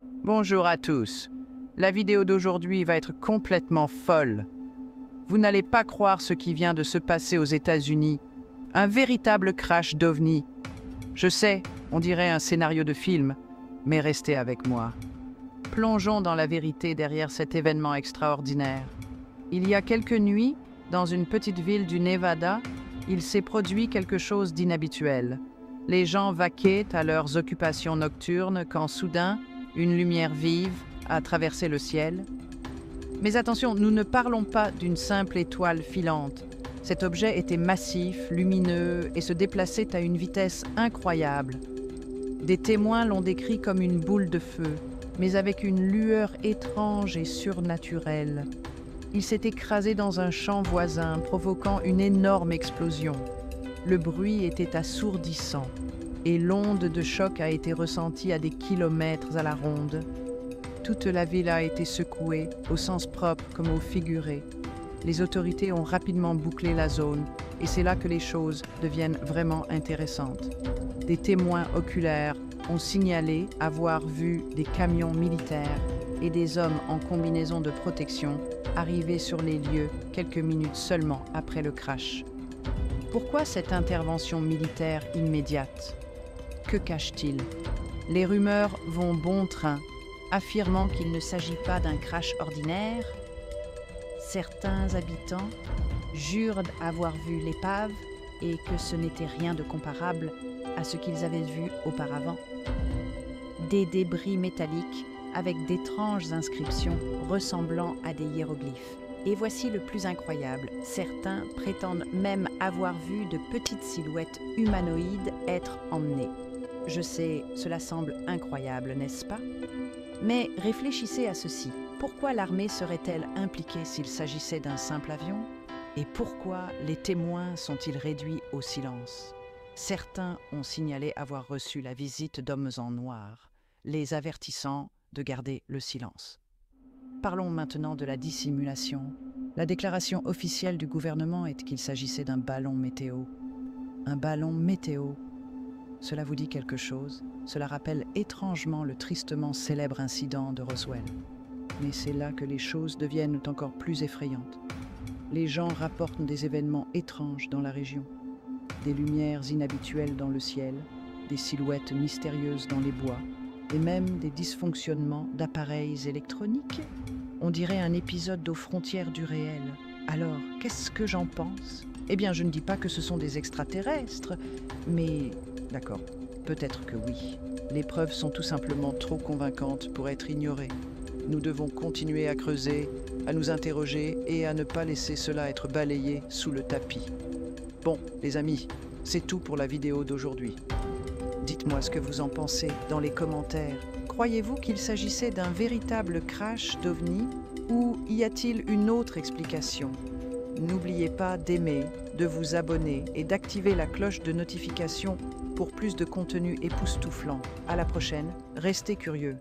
Bonjour à tous. La vidéo d'aujourd'hui va être complètement folle. Vous n'allez pas croire ce qui vient de se passer aux États-Unis. Un véritable crash d'OVNI. Je sais, on dirait un scénario de film, mais restez avec moi. Plongeons dans la vérité derrière cet événement extraordinaire. Il y a quelques nuits, dans une petite ville du Nevada, il s'est produit quelque chose d'inhabituel. Les gens vaquaient à leurs occupations nocturnes quand soudain, une lumière vive a traversé le ciel. Mais attention, nous ne parlons pas d'une simple étoile filante. Cet objet était massif, lumineux et se déplaçait à une vitesse incroyable. Des témoins l'ont décrit comme une boule de feu, mais avec une lueur étrange et surnaturelle. Il s'est écrasé dans un champ voisin, provoquant une énorme explosion. Le bruit était assourdissant et l'onde de choc a été ressentie à des kilomètres à la ronde. Toute la ville a été secouée, au sens propre comme au figuré. Les autorités ont rapidement bouclé la zone et c'est là que les choses deviennent vraiment intéressantes. Des témoins oculaires ont signalé avoir vu des camions militaires et des hommes en combinaison de protection arriver sur les lieux quelques minutes seulement après le crash. Pourquoi cette intervention militaire immédiate? Que cache-t-il? Les rumeurs vont bon train, affirmant qu'il ne s'agit pas d'un crash ordinaire. Certains habitants jurent avoir vu l'épave et que ce n'était rien de comparable à ce qu'ils avaient vu auparavant. Des débris métalliques avec d'étranges inscriptions ressemblant à des hiéroglyphes. Et voici le plus incroyable, certains prétendent même avoir vu de petites silhouettes humanoïdes être emmenées. Je sais, cela semble incroyable, n'est-ce pas? Mais réfléchissez à ceci. Pourquoi l'armée serait-elle impliquée s'il s'agissait d'un simple avion? Et pourquoi les témoins sont-ils réduits au silence? Certains ont signalé avoir reçu la visite d'hommes en noir, les avertissant de garder le silence. Parlons maintenant de la dissimulation. La déclaration officielle du gouvernement est qu'il s'agissait d'un ballon météo. Un ballon météo. Cela vous dit quelque chose? Cela rappelle étrangement le tristement célèbre incident de Roswell. Mais c'est là que les choses deviennent encore plus effrayantes. Les gens rapportent des événements étranges dans la région. Des lumières inhabituelles dans le ciel, des silhouettes mystérieuses dans les bois, et même des dysfonctionnements d'appareils électroniques. On dirait un épisode aux frontières du réel. Alors, qu'est-ce que j'en pense? Eh bien, je ne dis pas que ce sont des extraterrestres, mais... D'accord, peut-être que oui. Les preuves sont tout simplement trop convaincantes pour être ignorées. Nous devons continuer à creuser, à nous interroger et à ne pas laisser cela être balayé sous le tapis. Bon, les amis, c'est tout pour la vidéo d'aujourd'hui. Dites-moi ce que vous en pensez dans les commentaires. Croyez-vous qu'il s'agissait d'un véritable crash d'OVNI ou y a-t-il une autre explication? N'oubliez pas d'aimer, de vous abonner et d'activer la cloche de notification pour plus de contenu époustouflant. À la prochaine, restez curieux.